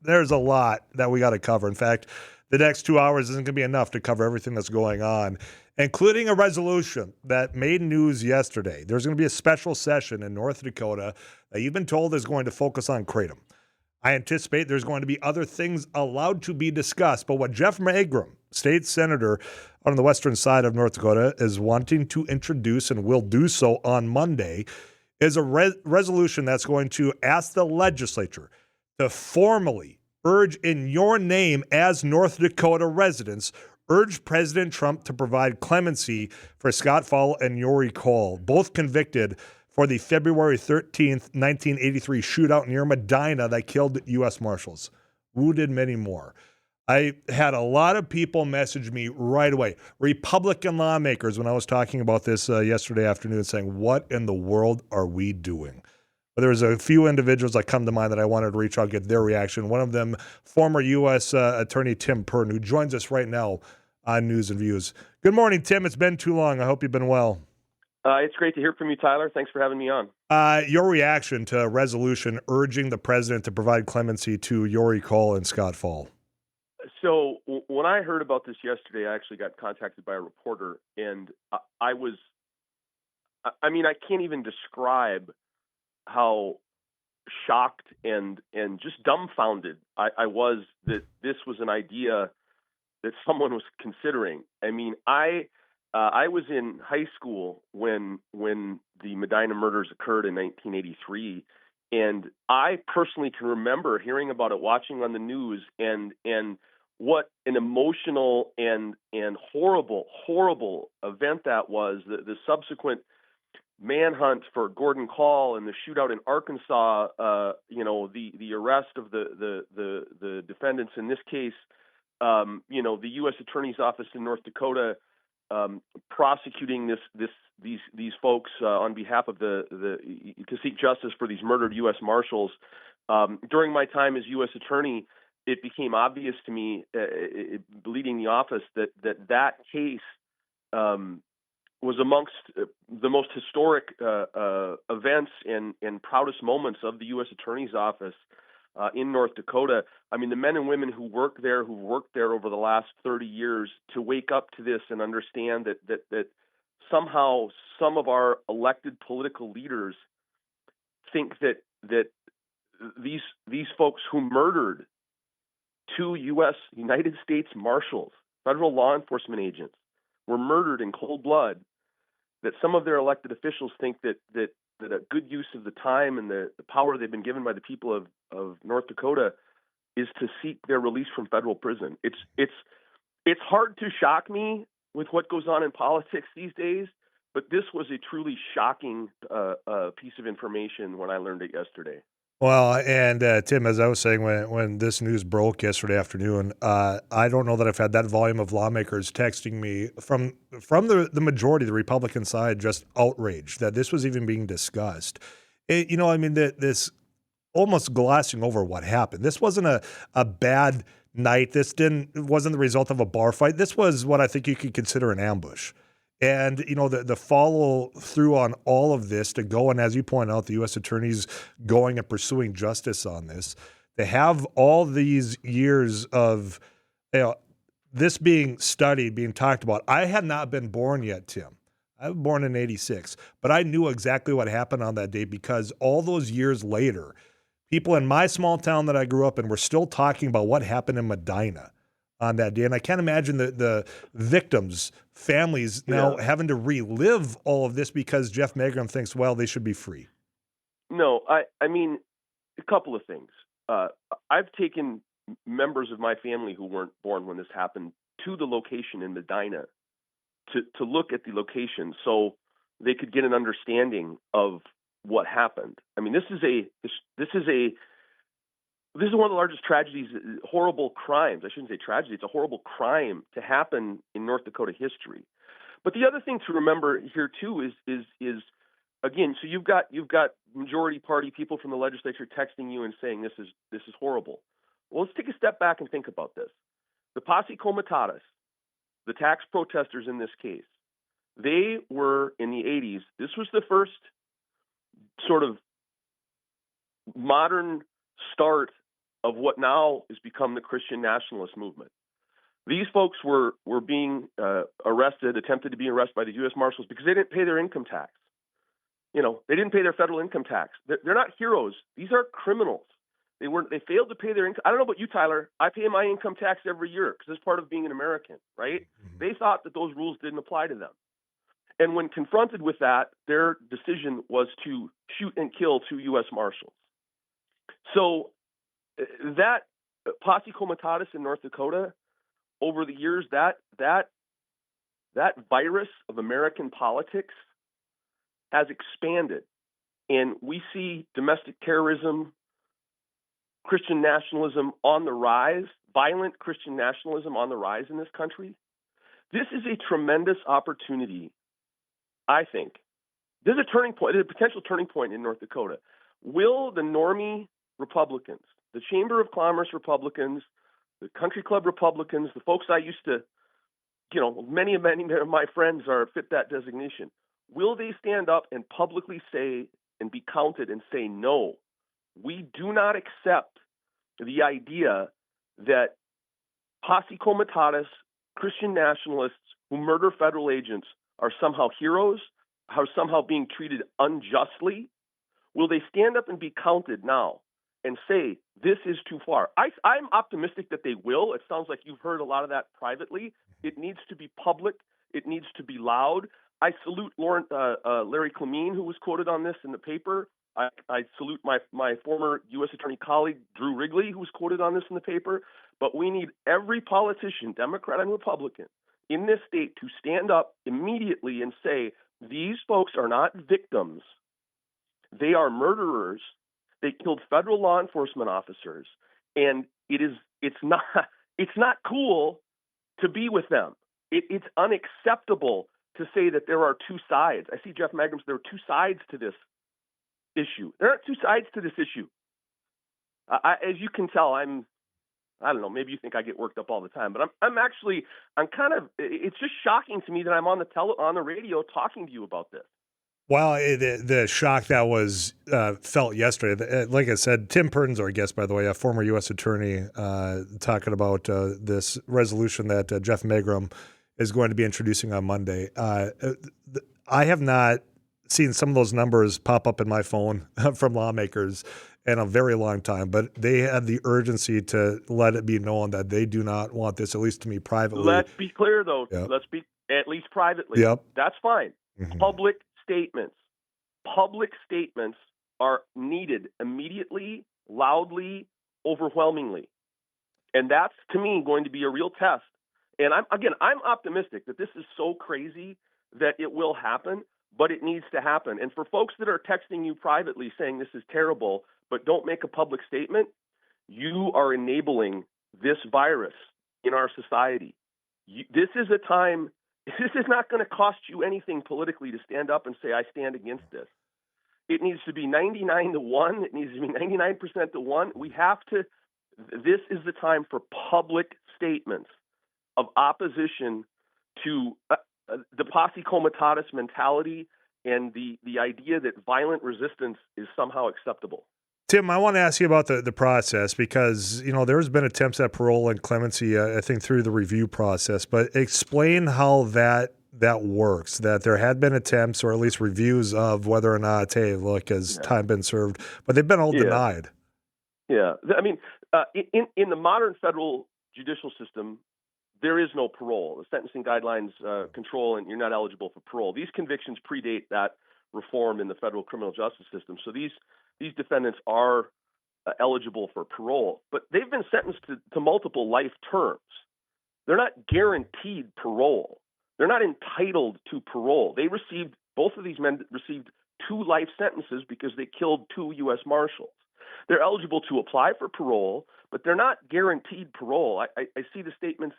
there's a lot that we got to cover. In fact, the next 2 hours isn't going to be enough to cover everything that's going on, including a resolution that made news yesterday. There's going to be a special session in North Dakota that you've been told is going to focus on Kratom. I anticipate there's going to be other things allowed to be discussed. But what Jeff Mangrum, state senator on the western side of North Dakota, is wanting to introduce and will do so on Monday is a resolution that's going to ask the legislature to formally urge in your name as North Dakota residents, urge President Trump to provide clemency for Scott Fall and Yori Cole, both convicted for the February 13th, 1983 shootout near Medina that killed U.S. Marshals. Wounded many more. I had a lot of people message me right away, Republican lawmakers, when I was talking about this yesterday afternoon, saying, what in the world are we doing? But there was a few individuals that come to mind that I wanted to reach out, get their reaction. One of them, former U.S. Attorney Tim Purdon, who joins us right now on News and Views. Good morning, Tim. It's been too long. I hope you've been well. It's great to hear from you, Tyler. Thanks for having me on. Your reaction to a resolution urging the president to provide clemency to Yori Cole and Scott Fall. So when I heard about this yesterday, I actually got contacted by a reporter, and I can't even describe how shocked and just dumbfounded I was that this was an idea that someone was considering. I was in high school when the Medina murders occurred in 1983, and I personally can remember hearing about it, watching on the news, and what an emotional and horrible event that was. The subsequent manhunt for Gordon Call and the shootout in Arkansas. The arrest of the defendants in this case. The U.S. Attorney's Office in North Dakota prosecuting these folks on behalf of to seek justice for these murdered U.S. Marshals. During my time as U.S. Attorney, it became obvious to me, leading the office, that case was amongst the most historic events and proudest moments of the U.S. Attorney's Office in North Dakota. I mean, the men and women who've worked there over the last 30 years, to wake up to this and understand that somehow some of our elected political leaders think that these folks who murdered two United States Marshals, federal law enforcement agents, were murdered in cold blood, that some of their elected officials think that a good use of the time and the power they've been given by the people of North Dakota is to seek their release from federal prison. It's hard to shock me with what goes on in politics these days, but this was a truly shocking piece of information when I learned it yesterday. Well, and Tim, as I was saying, when this news broke yesterday afternoon, I don't know that I've had that volume of lawmakers texting me from the majority, the Republican side, just outraged that this was even being discussed. This almost glossing over what happened. This wasn't a bad night. This wasn't the result of a bar fight. This was what I think you could consider an ambush. And, the follow through on all of this to go, and as you point out, the U.S. attorneys going and pursuing justice on this, to have all these years of, this being studied, being talked about. I had not been born yet, Tim. I was born in 86, but I knew exactly what happened on that day because all those years later, people in my small town that I grew up in were still talking about what happened in Medina on that day. And I can't imagine the victims' families now having to relive all of this because Jeff Mangrum thinks, well, they should be free. No, I mean, a couple of things. I've taken members of my family who weren't born when this happened to the location in Medina to look at the location so they could get an understanding of what happened. I mean, this is one of the largest tragedies, horrible crimes. I shouldn't say tragedy. It's a horrible crime to happen in North Dakota history. But the other thing to remember here too is again, so you've got majority party people from the legislature texting you and saying this is horrible. Well, let's take a step back and think about this. The Posse Comitatus, the tax protesters in this case, they were in the 80s. This was the first sort of modern start of what now has become the Christian nationalist movement. These folks were being attempted to be arrested by the U.S. Marshals because they didn't pay their income tax. They didn't pay their federal income tax. They're not heroes. These are criminals. They failed to pay their income. I don't know about you, Tyler. I pay my income tax every year because it's part of being an American, right? Mm-hmm. They thought that those rules didn't apply to them. And when confronted with that, their decision was to shoot and kill 2 U.S. Marshals. So that posse comitatus in North Dakota, over the years, that virus of American politics has expanded. And we see domestic terrorism, Christian nationalism on the rise, violent Christian nationalism on the rise in this country. This is a tremendous opportunity, I think. There's a turning point, there's a potential turning point in North Dakota. Will the normie Republicans, the Chamber of Commerce Republicans, the Country Club Republicans, the folks I used to, many of my friends fit that designation, will they stand up and publicly say and be counted and say, no, we do not accept the idea that posse comitatus, Christian nationalists who murder federal agents are somehow heroes, are somehow being treated unjustly? Will they stand up and be counted now and say, this is too far? I'm optimistic that they will. It sounds like you've heard a lot of that privately. It needs to be public. It needs to be loud. I salute Larry Clemene, who was quoted on this in the paper. I salute my former U.S. Attorney colleague, Drew Wrigley, who was quoted on this in the paper. But we need every politician, Democrat and Republican, in this state to stand up immediately and say, these folks are not victims. They are murderers. They killed federal law enforcement officers. And it's not cool to be with them. It's unacceptable to say that there are two sides. I see Jeff Magrams, there are two sides to this issue. There aren't two sides to this issue. As you can tell, I don't know, maybe you think I get worked up all the time, but it's just shocking to me that I'm on the radio talking to you about this. Well, the shock that was felt yesterday, like I said, Tim Purdon's our guest, by the way, a former U.S. attorney, talking about this resolution that Jeff Magram is going to be introducing on Monday. I have not seen some of those numbers pop up in my phone from lawmakers in a very long time, but they had the urgency to let it be known that they do not want this, at least to me privately. Let's be clear, though. Yep. Let's be at least privately. Yep. That's fine. Mm-hmm. Public statements are needed immediately, loudly, overwhelmingly. And that's, to me, going to be a real test. And I'm optimistic that this is so crazy that it will happen, but it needs to happen. And for folks that are texting you privately saying this is terrible, but don't make a public statement, you are enabling this virus in our society. This is a time, this is not going to cost you anything politically to stand up and say, I stand against this. It needs to be 99-1. It needs to be 99%-1. This is the time for public statements of opposition to the posse comitatus mentality and the idea that violent resistance is somehow acceptable. Tim, I want to ask you about the process because, there's been attempts at parole and clemency, I think, through the review process. But explain how that works, that there had been attempts or at least reviews of whether or not, hey, look, has time been served? But they've been all denied. Yeah. I mean, in the modern federal judicial system, there is no parole. The sentencing guidelines control, and you're not eligible for parole. These convictions predate that reform in the federal criminal justice system. So these defendants are eligible for parole, but they've been sentenced to multiple life terms. They're not guaranteed parole. They're not entitled to parole. Both of these men received 2 life sentences because they killed 2 U.S. Marshals. They're eligible to apply for parole, but they're not guaranteed parole. I see the statements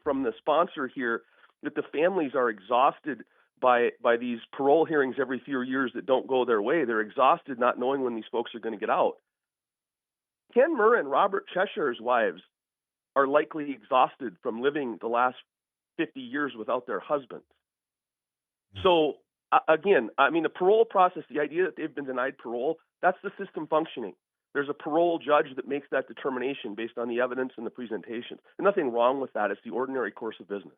from the sponsor here that the families are exhausted by these parole hearings every few years that don't go their way. They're exhausted not knowing when these folks are going to get out. Ken Murrah and Robert Cheshire's wives are likely exhausted from living the last 50 years without their husbands. So, again, I mean, the parole process, the idea that they've been denied parole, that's the system functioning. There's a parole judge that makes that determination based on the evidence and the presentation. There's nothing wrong with that. It's the ordinary course of business.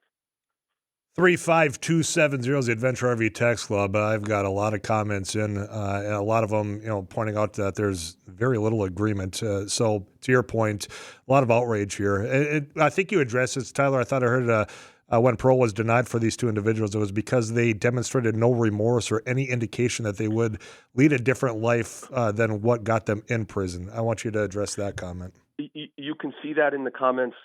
35270 is the Adventure RV Text Club. I've got a lot of comments in, and a lot of them, pointing out that there's very little agreement. So, to your point, a lot of outrage here. I think you addressed this, Tyler. I thought I heard when parole was denied for these two individuals, it was because they demonstrated no remorse or any indication that they would lead a different life than what got them in prison. I want you to address that comment. You can see that in the comments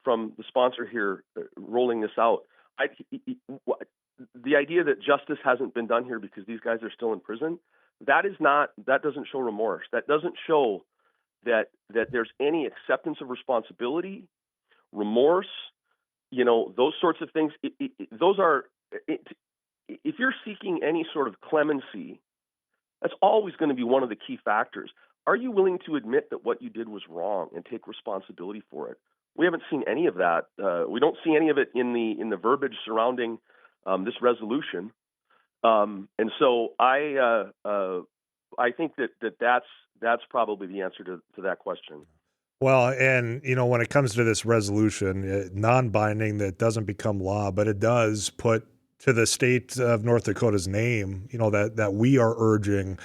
from the sponsor here rolling this out. The idea that justice hasn't been done here because these guys are still in prison, that doesn't show remorse. That doesn't show that there's any acceptance of responsibility, remorse, those sorts of things. If you're seeking any sort of clemency, that's always going to be one of the key factors. Are you willing to admit that what you did was wrong and take responsibility for it? We haven't seen any of that. We don't see any of it in the verbiage surrounding this resolution. And so I think that's probably the answer to that question. Well, and when it comes to this resolution, non-binding, that doesn't become law, but it does put to the state of North Dakota's name, that we are urging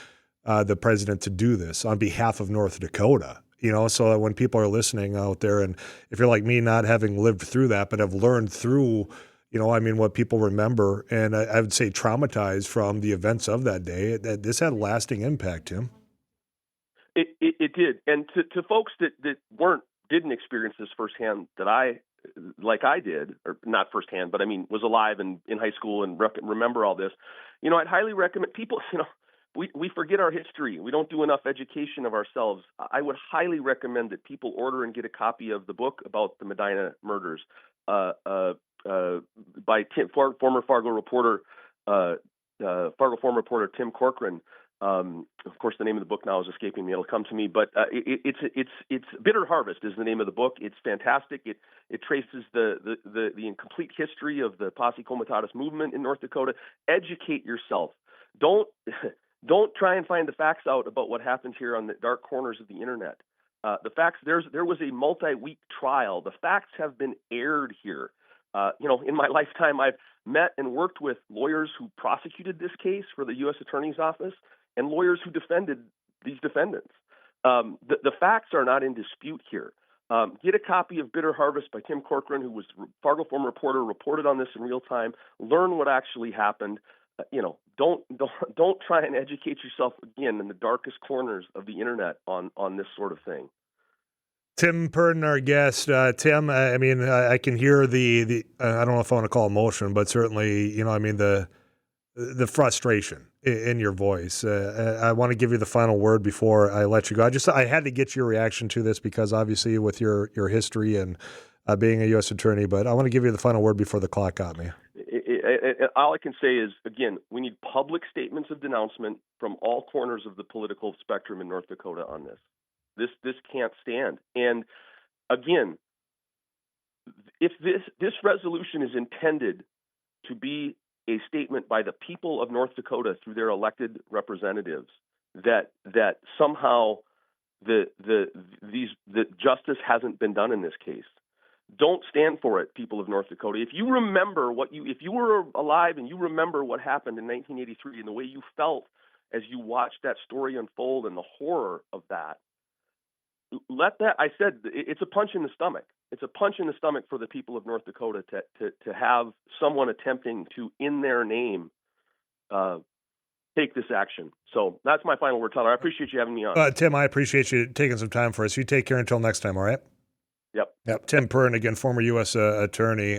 the president to do this on behalf of North Dakota. So that when people are listening out there, and if you're like me, not having lived through that, but have learned through, what people remember, and I would say traumatized from the events of that day, that this had lasting impact, Tim. It did. And to folks that didn't experience this firsthand, that I did, or not firsthand, but was alive and in high school and remember all this, I'd highly recommend people, we forget our history. We don't do enough education of ourselves. I would highly recommend that people order and get a copy of the book about the Medina murders by former Fargo reporter Tim Corcoran. Of course, the name of the book now is escaping me. It'll come to me, but it's Bitter Harvest is the name of the book. It's fantastic. It traces the incomplete history of the Posse Comitatus movement in North Dakota. Educate yourself. Don't try and find the facts out about what happened here on the dark corners of the internet. The facts, there was a multi-week trial. The facts have been aired here. In my lifetime, I've met and worked with lawyers who prosecuted this case for the U.S. Attorney's Office and lawyers who defended these defendants. The facts are not in dispute here. Get a copy of Bitter Harvest by Tim Corcoran, who was Fargo former reporter, reported on this in real time. Learn what actually happened. Don't try and educate yourself again in the darkest corners of the internet on this sort of thing. Tim Purdon, our guest. Tim, I can hear the I don't know if I want to call emotion, but certainly, the frustration in your voice. I want to give you the final word before I let you go. I had to get your reaction to this because obviously with your history and being a U.S. attorney, but I want to give you the final word before the clock got me. All I can say is, again, we need public statements of denouncement from all corners of the political spectrum in North Dakota on this. This can't stand. And again, if this resolution is intended to be a statement by the people of North Dakota through their elected representatives that somehow the justice hasn't been done in this case, don't stand for it, people of North Dakota. If you remember if you were alive and you remember what happened in 1983 and the way you felt as you watched that story unfold and the horror of that, I said it's a punch in the stomach. It's a punch in the stomach for the people of North Dakota to have someone attempting to, in their name, take this action. So that's my final word, Tyler. I appreciate you having me on. Tim, I appreciate you taking some time for us. You take care until next time, all right? Yep. Tim Purdon, again, former U.S. attorney.